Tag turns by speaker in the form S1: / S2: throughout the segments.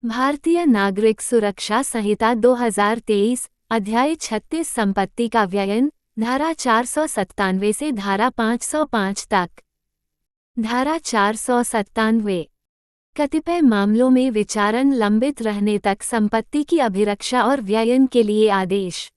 S1: भारतीय नागरिक सुरक्षा संहिता 2023 अध्याय 36 संपत्ति का व्ययन, धारा 497 से धारा 505 तक। धारा 497 कतिपय मामलों में विचारण लंबित रहने तक संपत्ति की अभिरक्षा और व्ययन के लिए आदेश।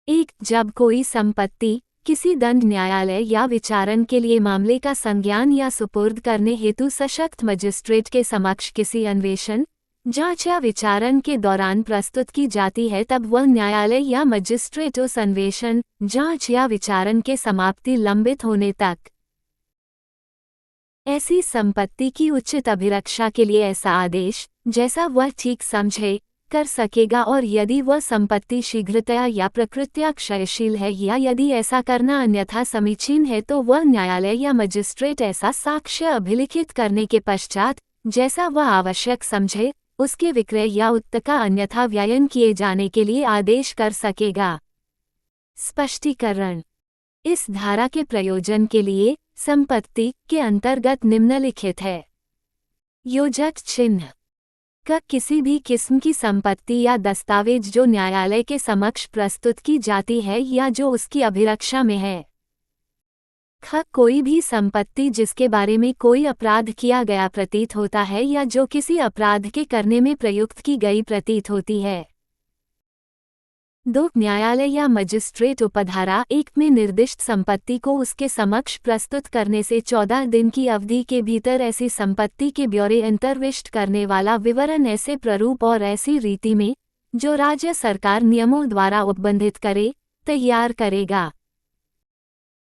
S1: 1. जब कोई संपत्ति किसी दंड न्यायालय या विचारण के लिए मामले का संज्ञान या सुपुर्द करने हेतु सशक्त मजिस्ट्रेट के समक्ष किसी अन्वेषण, जांच या विचारण के दौरान प्रस्तुत की जाती है, तब वह न्यायालय या मजिस्ट्रेट उस अन्वेषण, जांच या विचारण के समाप्ति लंबित होने तक ऐसी संपत्ति की उचित अभिरक्षा के लिए ऐसा आदेश, जैसा वह ठीक समझे, कर सकेगा, और यदि वह संपत्ति शीघ्रतया या प्रकृत्या क्षयशील है या यदि ऐसा करना अन्यथा समीचीन है, तो वह न्यायालय या मजिस्ट्रेट ऐसा साक्ष्य अभिलिखित करने के पश्चात, जैसा वह आवश्यक समझे, उसके विक्रय या उत्तका अन्यथा व्ययन किए जाने के लिए आदेश कर सकेगा। स्पष्टीकरण। इस धारा के प्रयोजन के लिए संपत्ति के अंतर्गत निम्नलिखित है। योजक चिन्ह क किसी भी किस्म की संपत्ति या दस्तावेज जो न्यायालय के समक्ष प्रस्तुत की जाती है या जो उसकी अभिरक्षा में है। ख कोई भी संपत्ति जिसके बारे में कोई अपराध किया गया प्रतीत होता है या जो किसी अपराध के करने में प्रयुक्त की गई प्रतीत होती है। 2. न्यायालय या मजिस्ट्रेट उपधारा 1 में निर्दिष्ट संपत्ति को उसके समक्ष प्रस्तुत करने से 14 दिन की अवधि के भीतर ऐसी संपत्ति के ब्यौरे अंतर्विष्ट करने वाला विवरण ऐसे प्रारूप और ऐसी रीति में, जो राज्य सरकार नियमों द्वारा उपबंधित करे, तैयार करेगा।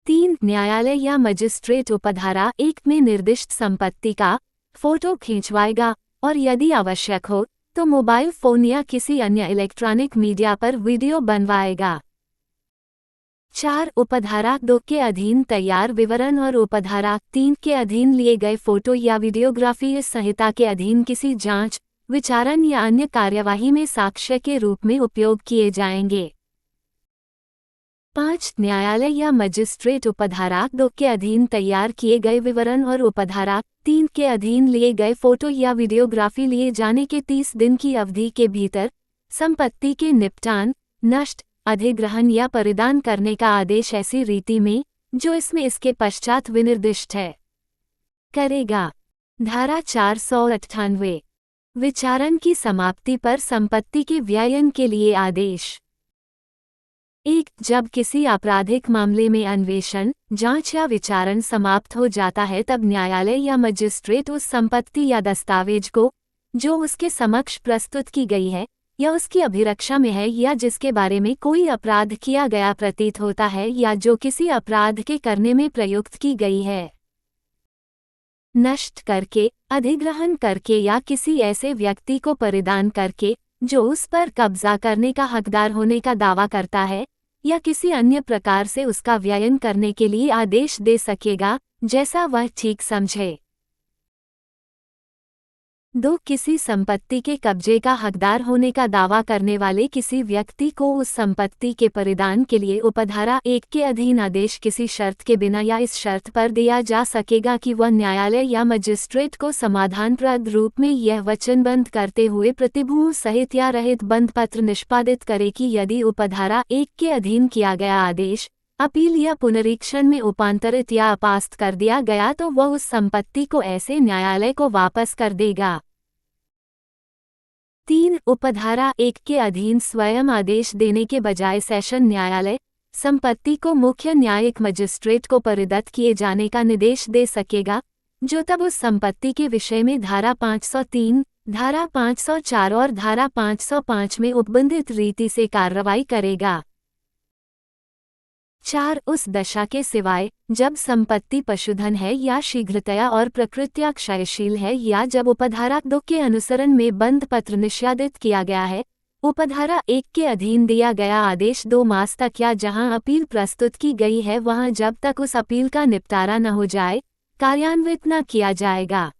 S1: 3. न्यायालय या मजिस्ट्रेट उपधारा 1 में निर्दिष्ट संपत्ति का फोटो खींचवाएगा और यदि आवश्यक हो तो मोबाइल फोन या किसी अन्य इलेक्ट्रॉनिक मीडिया पर वीडियो बनवाएगा। 4. उपधारा 2 के अधीन तैयार विवरण और उपधारा 3 के अधीन लिए गए फोटो या वीडियोग्राफी इस संहिता के अधीन किसी जांच, विचारण या अन्य कार्यवाही में साक्ष्य के रूप में उपयोग किए जाएंगे। 5. न्यायालय या मजिस्ट्रेट उपधारा 2 के अधीन तैयार किए गए विवरण और उपधारा 3 के अधीन लिए गए फोटो या वीडियोग्राफी लिए जाने के 30 दिन की अवधि के भीतर संपत्ति के निपटान, नष्ट, अधिग्रहण या परिदान करने का आदेश ऐसी रीति में, जो इसमें इसके पश्चात विनिर्दिष्ट है, करेगा। धारा 498 विचारण की समाप्ति पर संपत्ति के व्ययन के लिए आदेश। 1. जब किसी आपराधिक मामले में अन्वेषण, जांच या विचारण समाप्त हो जाता है, तब न्यायालय या मजिस्ट्रेट उस संपत्ति या दस्तावेज को, जो उसके समक्ष प्रस्तुत की गई है या उसकी अभिरक्षा में है या जिसके बारे में कोई अपराध किया गया प्रतीत होता है या जो किसी अपराध के करने में प्रयुक्त की गई है, नष्ट करके, अधिग्रहण करके या किसी ऐसे व्यक्ति को परिदान करके जो उस पर कब्जा करने का हकदार होने का दावा करता है, या किसी अन्य प्रकार से उसका व्ययन करने के लिए आदेश दे सकेगा, जैसा वह ठीक समझे। 2. किसी संपत्ति के कब्जे का हकदार होने का दावा करने वाले किसी व्यक्ति को उस संपत्ति के परिदान के लिए उपधारा 1 के अधीन आदेश किसी शर्त के बिना या इस शर्त पर दिया जा सकेगा कि वह न्यायालय या मजिस्ट्रेट को समाधानप्रद रूप में यह वचनबद्ध करते हुए प्रतिभूति सहित या रहित बंध पत्र निष्पादित करे कि यदि उपधारा 1 के अधीन किया गया आदेश अपील या पुनरीक्षण में उपांतरित या अपास्त कर दिया गया तो वह उस संपत्ति को ऐसे न्यायालय को वापस कर देगा। 3. उपधारा 1 के अधीन स्वयं आदेश देने के बजाय सेशन न्यायालय संपत्ति को मुख्य न्यायिक मजिस्ट्रेट को परिदत्त किए जाने का निर्देश दे सकेगा, जो तब उस संपत्ति के विषय में धारा 503, धारा 504 और धारा 505 में उपबंधित रीति से कार्रवाई करेगा। 4. उस दशा के सिवाय जब संपत्ति पशुधन है या शीघ्रतया और प्रकृत्या क्षयशील है या जब उपधारा 2 के अनुसरण में बंध पत्र निष्पादित किया गया है, उपधारा 1 के अधीन दिया गया आदेश 2 मास तक या जहां अपील प्रस्तुत की गई है वहां जब तक उस अपील का निपटारा न हो जाए, कार्यान्वित न किया जाएगा।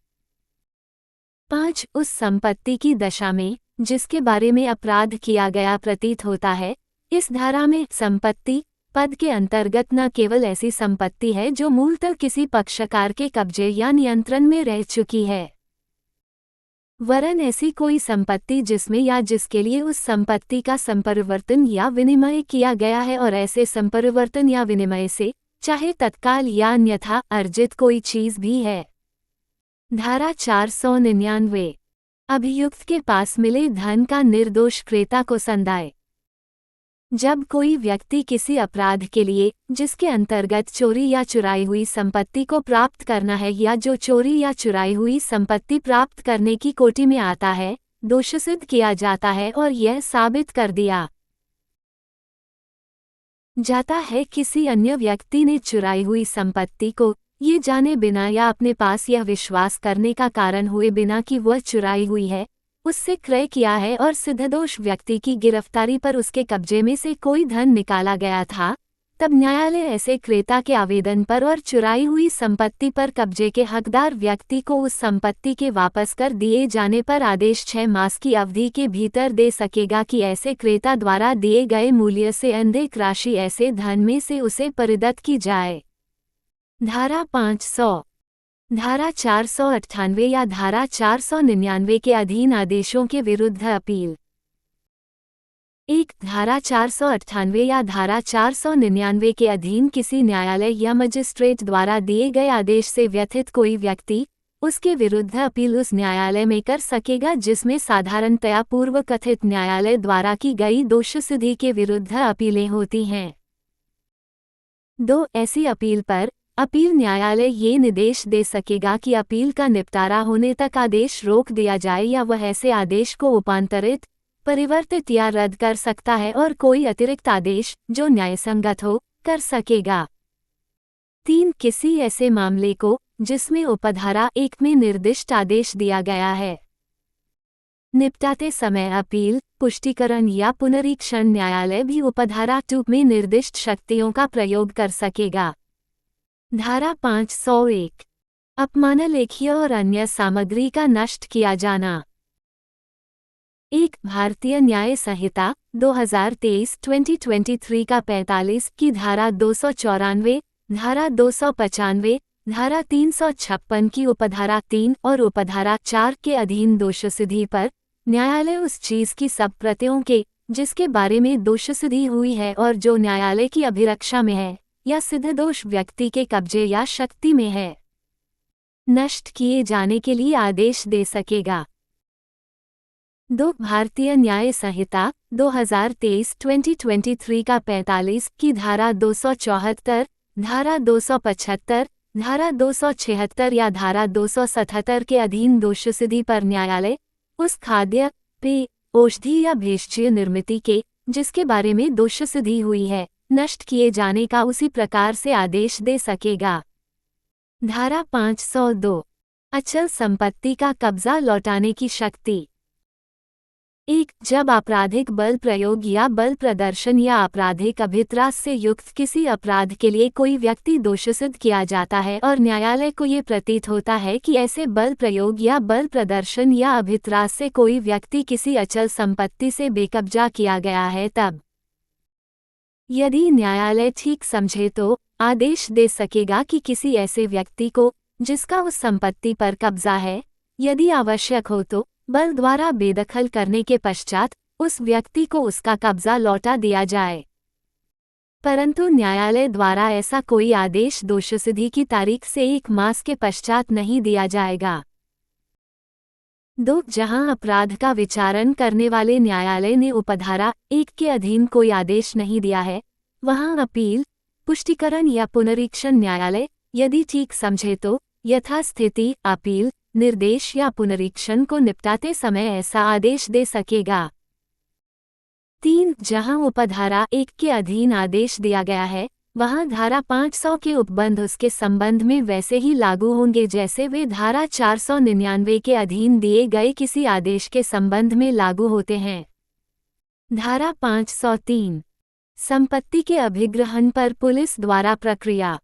S1: 5. उस संपत्ति की दशा में जिसके बारे में अपराध किया गया प्रतीत होता है, इस धारा में संपत्ति पद के अंतर्गत न केवल ऐसी संपत्ति है जो मूलतः किसी पक्षकार के कब्जे या नियंत्रण में रह चुकी है, वरन ऐसी कोई संपत्ति जिसमें या जिसके लिए उस संपत्ति का संपरिवर्तन या विनिमय किया गया है और ऐसे संपरिवर्तन या विनिमय से चाहे तत्काल या अन्यथा अर्जित कोई चीज भी है। धारा 499 अभियुक्त के पास मिले धन का निर्दोष क्रेता को संदाय। जब कोई व्यक्ति किसी अपराध के लिए जिसके अंतर्गत चोरी या चुराई हुई संपत्ति को प्राप्त करना है या जो चोरी या चुराई हुई संपत्ति प्राप्त करने की कोटि में आता है, दोषसिद्ध किया जाता है और यह साबित कर दिया जाता है किसी अन्य व्यक्ति ने चुराई हुई संपत्ति को ये जाने बिना या अपने पास यह विश्वास करने का कारण हुए बिना कि वह चुराई हुई है, उससे क्रय किया है और सिद्धदोष व्यक्ति की गिरफ्तारी पर उसके कब्जे में से कोई धन निकाला गया था, तब न्यायालय ऐसे क्रेता के आवेदन पर और चुराई हुई संपत्ति पर कब्जे के हकदार व्यक्ति को उस संपत्ति के वापस कर दिए जाने पर आदेश 6 मास की अवधि के भीतर दे सकेगा कि ऐसे क्रेता द्वारा दिए गए मूल्य से अधिक राशि ऐसे धन में से उसे परिदत्त की जाए। धारा 500 धारा 498 या धारा 499 के अधीन आदेशों के विरुद्ध अपील। 1 धारा 498 या धारा 499 के अधीन किसी न्यायालय या मजिस्ट्रेट द्वारा दिए गए आदेश से व्यथित कोई व्यक्ति उसके विरुद्ध अपील उस न्यायालय में कर सकेगा जिसमें साधारणतया पूर्व कथित न्यायालय द्वारा की गई दोषसिद्धि के विरुद्ध अपीलें होती हैं। 2 ऐसी अपील पर अपील न्यायालय ये निर्देश दे सकेगा कि अपील का निपटारा होने तक आदेश रोक दिया जाए या वह ऐसे आदेश को उपांतरित, परिवर्तित या रद्द कर सकता है और कोई अतिरिक्त आदेश जो न्यायसंगत हो कर सकेगा। 3 किसी ऐसे मामले को जिसमें उपधारा 1 में निर्दिष्ट आदेश दिया गया है निपटाते समय अपील, पुष्टिकरण या पुनरीक्षण न्यायालय भी उपधारा 2 में निर्दिष्ट शक्तियों का प्रयोग कर सकेगा। धारा 501 अपमानलेखीय और अन्य सामग्री का नष्ट किया जाना। 1 भारतीय न्याय संहिता 2023 का 45 की धारा 294, धारा 295, धारा 356 की उपधारा 3 और उपधारा 4 के अधीन दोषसिद्धि पर न्यायालय उस चीज की सब प्रतियों के जिसके बारे में दोषसिद्धि हुई है और जो न्यायालय की अभिरक्षा में है या सिद्धदोष व्यक्ति के कब्जे या शक्ति में है, नष्ट किए जाने के लिए आदेश दे सकेगा। 2 भारतीय न्याय संहिता 2023 का 45 की धारा 274, धारा 275, धारा 276 या धारा 277 के अधीन दोषसिद्धि पर न्यायालय उस खाद्य, पेय, औषधि या भेषजीय निर्मिति के जिसके बारे में दोषसिद्धि हुई है नष्ट किए जाने का उसी प्रकार से आदेश दे सकेगा। धारा 502 अचल संपत्ति का कब्जा लौटाने की शक्ति। 1 जब आपराधिक बल प्रयोग या बल प्रदर्शन या आपराधिक अभित्रास से युक्त किसी अपराध के लिए कोई व्यक्ति दोषसिद्ध किया जाता है और न्यायालय को ये प्रतीत होता है कि ऐसे बल प्रयोग या बल प्रदर्शन या अभित्रास से कोई व्यक्ति किसी अचल संपत्ति से बेकब्जा किया गया है, तब यदि न्यायालय ठीक समझे तो आदेश दे सकेगा कि किसी ऐसे व्यक्ति को जिसका उस संपत्ति पर कब्जा है, यदि आवश्यक हो तो बल द्वारा बेदखल करने के पश्चात उस व्यक्ति को उसका कब्जा लौटा दिया जाए। परंतु न्यायालय द्वारा ऐसा कोई आदेश दोषसिद्धि की तारीख से 1 मास के पश्चात नहीं दिया जाएगा। 2 जहां अपराध का विचारण करने वाले न्यायालय ने उपधारा 1 के अधीन कोई आदेश नहीं दिया है, वहां अपील, पुष्टिकरण या पुनरीक्षण न्यायालय यदि ठीक समझे तो यथास्थिति अपील, निर्देश या पुनरीक्षण को निपटाते समय ऐसा आदेश दे सकेगा। 3 जहां उपधारा 1 के अधीन आदेश दिया गया है, वहां धारा 500 के उपबंध उसके संबंध में वैसे ही लागू होंगे जैसे वे धारा 499 के अधीन दिए गए किसी आदेश के संबंध में लागू होते हैं। धारा 503 संपत्ति के अभिग्रहण पर पुलिस द्वारा प्रक्रिया।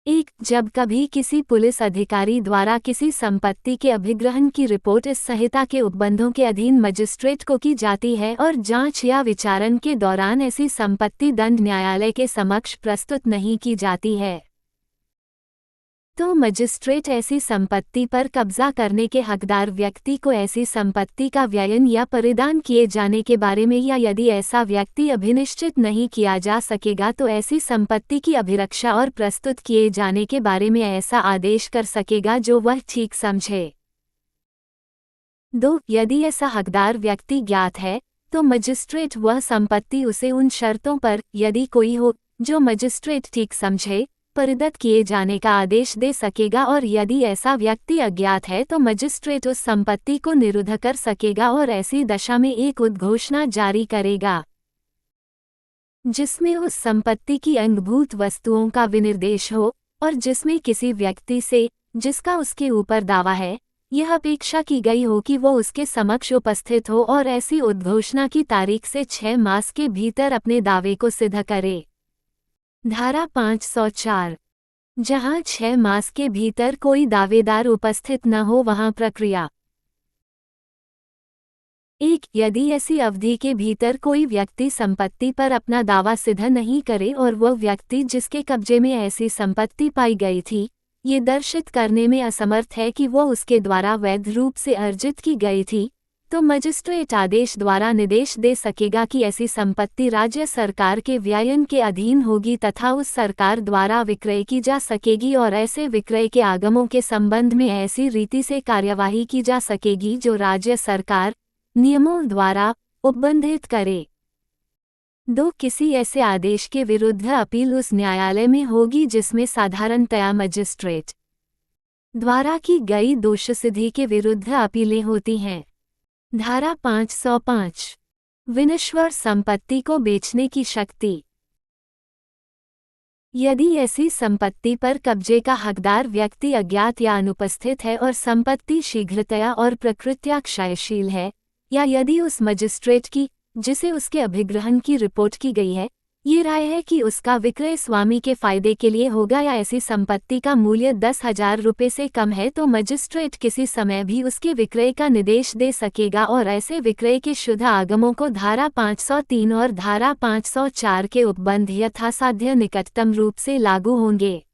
S1: 1 जब कभी किसी पुलिस अधिकारी द्वारा किसी संपत्ति के अभिग्रहण की रिपोर्ट इस संहिता के उपबंधों के अधीन मजिस्ट्रेट को की जाती है और जांच या विचारण के दौरान ऐसी संपत्ति दंड न्यायालय के समक्ष प्रस्तुत नहीं की जाती है, तो मजिस्ट्रेट ऐसी संपत्ति पर कब्जा करने के हकदार व्यक्ति को ऐसी संपत्ति का व्ययन या परिदान किए जाने के बारे में, या यदि ऐसा व्यक्ति अभिनिश्चित नहीं किया जा सकेगा तो ऐसी संपत्ति की अभिरक्षा और प्रस्तुत किए जाने के बारे में ऐसा आदेश कर सकेगा जो वह ठीक समझे। 2. यदि ऐसा हकदार व्यक्ति ज्ञात है तो मजिस्ट्रेट वह संपत्ति उसे उन शर्तों पर, यदि कोई हो, जो मजिस्ट्रेट ठीक समझे, परिदत्त किए जाने का आदेश दे सकेगा, और यदि ऐसा व्यक्ति अज्ञात है तो मजिस्ट्रेट उस संपत्ति को निरुद्ध कर सकेगा और ऐसी दशा में एक उद्घोषणा जारी करेगा जिसमें उस संपत्ति की अंगभूत वस्तुओं का विनिर्देश हो और जिसमें किसी व्यक्ति से, जिसका उसके ऊपर दावा है, यह अपेक्षा की गई हो कि वो उसके समक्ष उपस्थित हो और ऐसी उद्घोषणा की तारीख से 6 मास के भीतर अपने दावे को सिद्ध करे। धारा 504। जहां 6 मास के भीतर कोई दावेदार उपस्थित न हो वहां प्रक्रिया 1. यदि ऐसी अवधि के भीतर कोई व्यक्ति संपत्ति पर अपना दावा सिद्ध नहीं करे और वह व्यक्ति जिसके कब्जे में ऐसी संपत्ति पाई गई थी, ये दर्शित करने में असमर्थ है कि वह उसके द्वारा वैध रूप से अर्जित की गई थी, तो मजिस्ट्रेट आदेश द्वारा निर्देश दे सकेगा कि ऐसी संपत्ति राज्य सरकार के व्ययन के अधीन होगी तथा उस सरकार द्वारा विक्रय की जा सकेगी, और ऐसे विक्रय के आगमों के संबंध में ऐसी रीति से कार्यवाही की जा सकेगी जो राज्य सरकार नियमों द्वारा उपबंधित करे। 2. किसी ऐसे आदेश के विरुद्ध अपील उस न्यायालय में होगी जिसमें साधारणतया मजिस्ट्रेट द्वारा की गई दोषसिद्धि के विरुद्ध अपीलें होती हैं। धारा 505। विनश्वर संपत्ति को बेचने की शक्ति। यदि ऐसी संपत्ति पर कब्जे का हकदार व्यक्ति अज्ञात या अनुपस्थित है और संपत्ति शीघ्रतया और प्रकृत्या क्षयशील है, या यदि उस मजिस्ट्रेट की, जिसे उसके अभिग्रहण की रिपोर्ट की गई है, ये राय है कि उसका विक्रय स्वामी के फायदे के लिए होगा, या ऐसी संपत्ति का मूल्य 10,000 रुपये से कम है, तो मजिस्ट्रेट किसी समय भी उसके विक्रय का निर्देश दे सकेगा और ऐसे विक्रय के शुद्ध आगमों को धारा 503 और धारा 504 के उपबंध यथासाध्य निकटतम रूप से लागू होंगे।